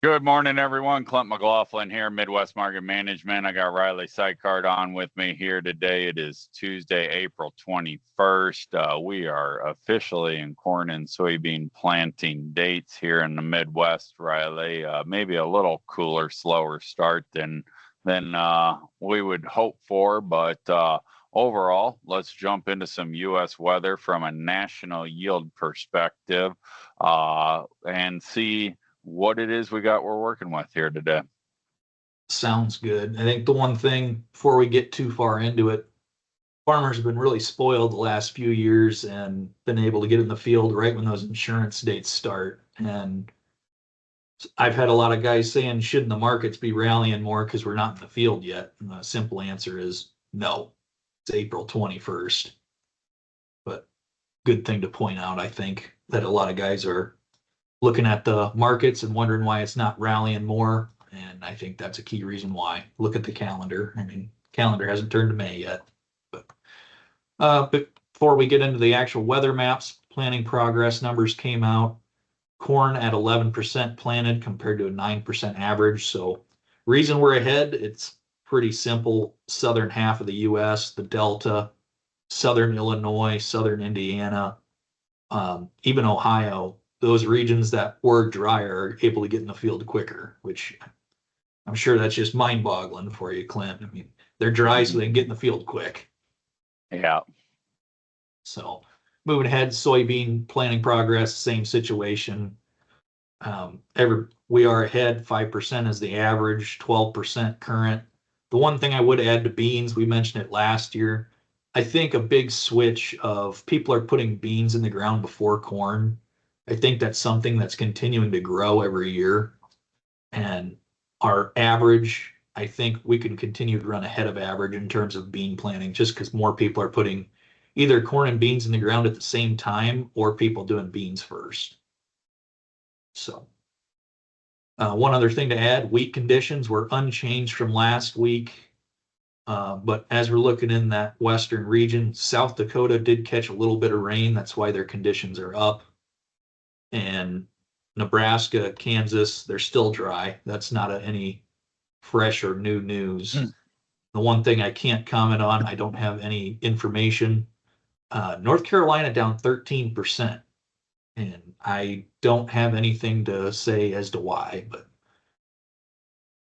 Good morning, everyone. Clint McLaughlin here, Midwest Market Management. I got Riley Sykart on with me here today. It is Tuesday, April 21st. We are officially in corn and soybean planting dates here in the Midwest, Riley. Maybe a little cooler, slower start than we would hope for, but overall, let's jump into some U.S. weather from a national yield perspective and see what it is we're working with here today. Sounds good. I think the one thing before we get too far into it, farmers have been really spoiled the last few years and been able to get in the field right when those insurance dates start. And I've had a lot of guys saying, shouldn't the markets be rallying more because we're not in the field yet? And the simple answer is no. It's April 21st. But good thing to point out, I think, that a lot of guys are looking at the markets and wondering why it's not rallying more. And I think that's a key reason why. Look at the calendar. I mean, calendar hasn't turned to May yet. But before we get into the actual weather maps, planting progress numbers came out. Corn at 11% planted compared to a 9% average. So reason we're ahead, it's pretty simple. Southern half of the U.S., the Delta, Southern Illinois, Southern Indiana, even Ohio, those regions that were drier are able to get in the field quicker, which I'm sure that's just mind-boggling for you, Clint. I mean, they're dry so they can get in the field quick. Yeah. So moving ahead, soybean planting progress, same situation. We are ahead, 5% is the average, 12% current. The one thing I would add to beans, we mentioned it last year, I think a big switch of people are putting beans in the ground before corn. I think that's something that's continuing to grow every year. And our average, I think we can continue to run ahead of average in terms of bean planting, just because more people are putting either corn and beans in the ground at the same time or people doing beans first. So one other thing to add, wheat conditions were unchanged from last week. But as we're looking in that western region, South Dakota did catch a little bit of rain. That's why their conditions are up. And Nebraska, Kansas, they're still dry. That's not any fresh or new news. The one thing I can't comment on, I don't have any information. North Carolina down 13%. And I don't have anything to say as to why, but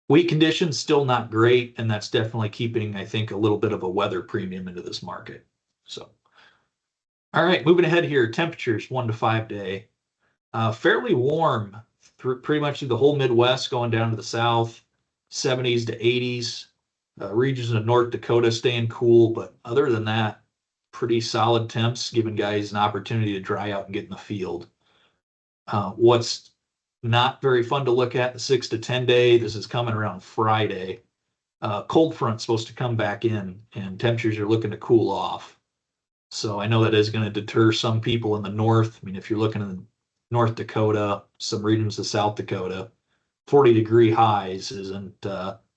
wheat conditions still not great. And that's definitely keeping, I think, a little bit of a weather premium into this market. So, all right, moving ahead here, temperatures 1 to 5 day. Fairly warm through pretty much through the whole Midwest, going down to the south, 70s to 80s. Regions of North Dakota staying cool, but other than that, pretty solid temps, giving guys an opportunity to dry out and get in the field. What's not very fun to look at, the 6 to 10 day, this is coming around Friday. Cold front supposed to come back in, and temperatures are looking to cool off. So I know that is going to deter some people in the north. I mean, if you're looking in North Dakota, some regions of South Dakota, 40-degree highs isn't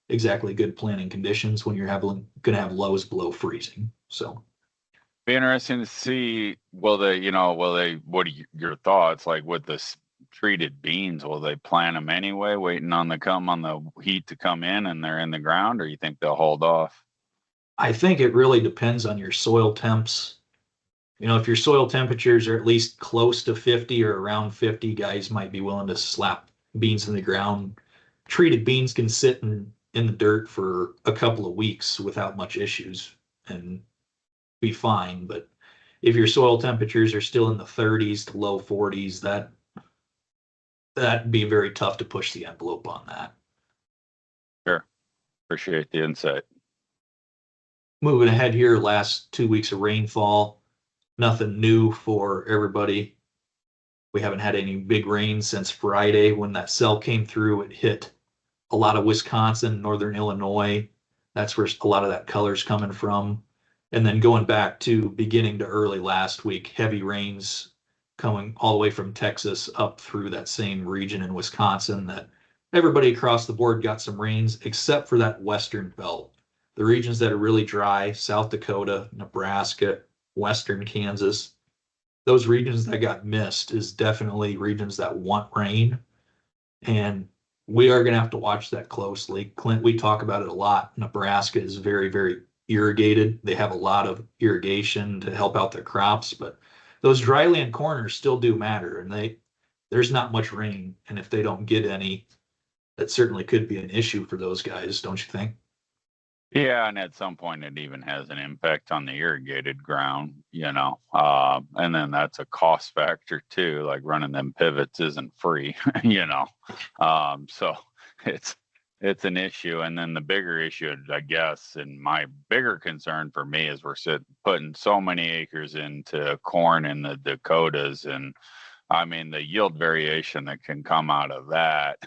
exactly good planting conditions when you're going to have lows below freezing. So be interesting to see, what are your thoughts, like with this treated beans, will they plant them anyway, waiting on the heat to come in and they're in the ground, or you think they'll hold off? I think it really depends on your soil temps. If your soil temperatures are at least close to 50 or around 50, guys might be willing to slap beans in the ground. Treated beans can sit in the dirt for a couple of weeks without much issues and be fine. But if your soil temperatures are still in the 30s to low 40s, that'd be very tough to push the envelope on that. Sure. Appreciate the insight. Moving ahead here, last 2 weeks of rainfall. Nothing new for everybody. We haven't had any big rain since Friday when that cell came through. It hit a lot of Wisconsin, northern Illinois. That's where a lot of that color's coming from. And then going back to beginning to early last week, heavy rains coming all the way from Texas up through that same region in Wisconsin, that everybody across the board got some rains except for that western belt. The regions that are really dry, South Dakota, Nebraska, western Kansas, those regions that got missed is definitely regions that want rain. And we are going to have to watch that closely. Clint, we talk about it a lot. Nebraska is very, very irrigated. They have a lot of irrigation to help out their crops, but those dryland corners still do matter, and there's not much rain, and if they don't get any, that certainly could be an issue for those guys, don't you think? Yeah, and at some point it even has an impact on the irrigated ground, and then that's a cost factor too. Like running them pivots isn't free, so it's an issue. And then the bigger issue, I guess, and my bigger concern for me is we're putting so many acres into corn in the Dakotas, and I mean, the yield variation that can come out of that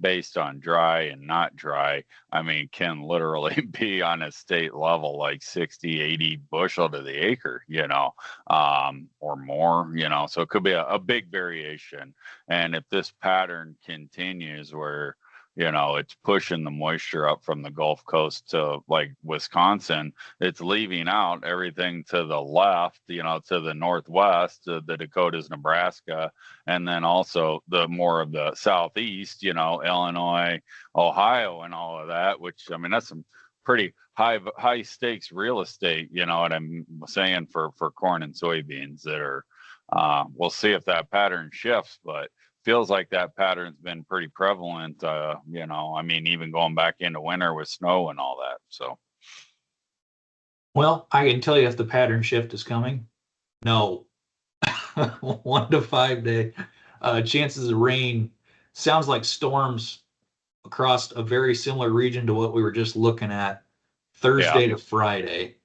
based on dry and not dry, I mean, can literally be on a state level like 60, 80 bushel to the acre, or more, so it could be a big variation. And if this pattern continues where, it's pushing the moisture up from the Gulf Coast to like Wisconsin, it's leaving out everything to the left, to the northwest, to the Dakotas, Nebraska, and then also the more of the southeast, Illinois, Ohio, and all of that, which, I mean, that's some pretty high stakes real estate, what I'm saying, for corn and soybeans that are, we'll see if that pattern shifts, but feels like that pattern's been pretty prevalent, I mean, even going back into winter with snow and all that. So, well, I can tell you if the pattern shift is coming. No. 1 to 5 day chances of rain. Sounds like storms across a very similar region to what we were just looking at Thursday to Friday.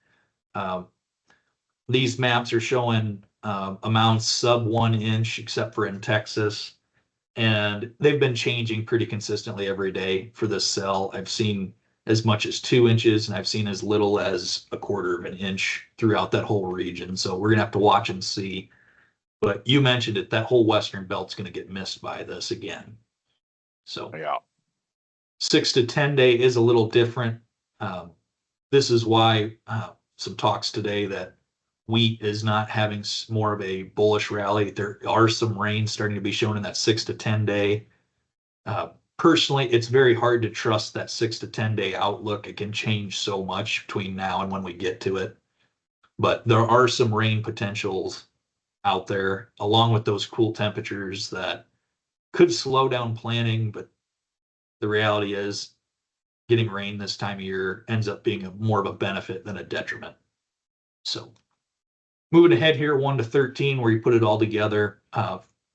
These maps are showing amounts sub 1 inch, except for in Texas. And they've been changing pretty consistently every day for this cell. I've seen as much as 2 inches, and I've seen as little as 1/4 of an inch throughout that whole region. So we're gonna have to watch and see. But you mentioned it, that whole western belt's gonna get missed by this again. So yeah, 6 to 10 day is a little different. This is why some talks today that wheat is not having more of a bullish rally. There are some rains starting to be shown in that 6 to 10 day. Personally, it's very hard to trust that 6 to 10 day outlook. It can change so much between now and when we get to it. But there are some rain potentials out there, along with those cool temperatures that could slow down planting. But the reality is getting rain this time of year ends up being more of a benefit than a detriment. So moving ahead here, 1 to 13, where you put it all together,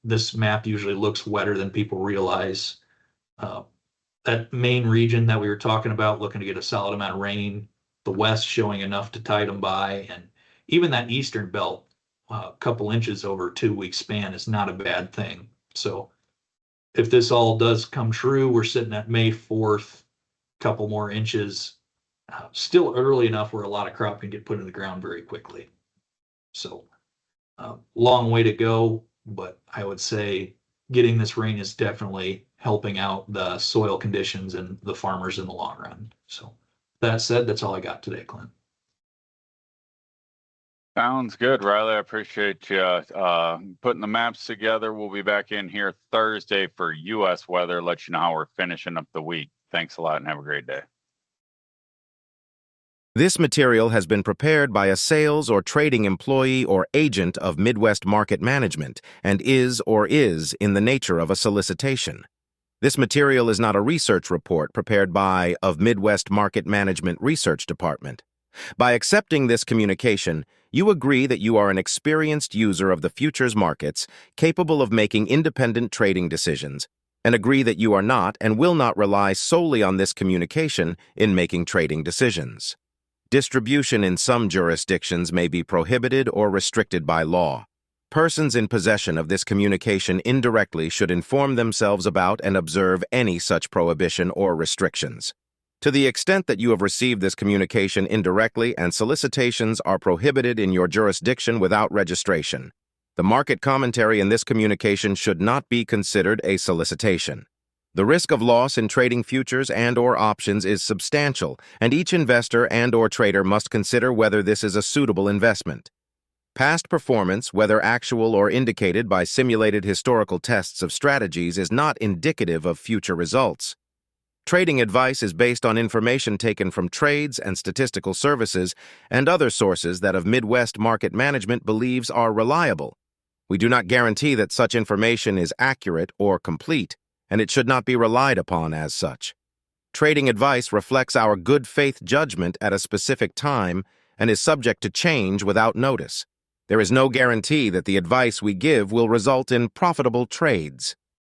this map usually looks wetter than people realize. That main region that we were talking about, looking to get a solid amount of rain, the west showing enough to tide them by, and even that eastern belt, a couple inches over a 2-week span is not a bad thing. So if this all does come true, we're sitting at May 4th, couple more inches, still early enough where a lot of crop can get put in the ground very quickly. So long way to go, but I would say getting this rain is definitely helping out the soil conditions and the farmers in the long run. So that said, that's all I got today, Clint. Sounds good, Riley. I appreciate you putting the maps together. We'll be back in here Thursday for U.S. weather, let you know how we're finishing up the week. Thanks a lot and have a great day. This material has been prepared by a sales or trading employee or agent of Midwest Market Management and is in the nature of a solicitation. This material is not a research report prepared by of Midwest Market Management Research Department. By accepting this communication, you agree that you are an experienced user of the futures markets, capable of making independent trading decisions, and agree that you are not and will not rely solely on this communication in making trading decisions. Distribution in some jurisdictions may be prohibited or restricted by law. Persons in possession of this communication indirectly should inform themselves about and observe any such prohibition or restrictions. To the extent that you have received this communication indirectly and solicitations are prohibited in your jurisdiction without registration, the market commentary in this communication should not be considered a solicitation. The risk of loss in trading futures and/or options is substantial, and each investor and/or trader must consider whether this is a suitable investment. Past performance, whether actual or indicated by simulated historical tests of strategies, is not indicative of future results. Trading advice is based on information taken from trades and statistical services and other sources that of Midwest Market Management believes are reliable. We do not guarantee that such information is accurate or complete, and it should not be relied upon as such. Trading advice reflects our good faith judgment at a specific time and is subject to change without notice. There is no guarantee that the advice we give will result in profitable trades.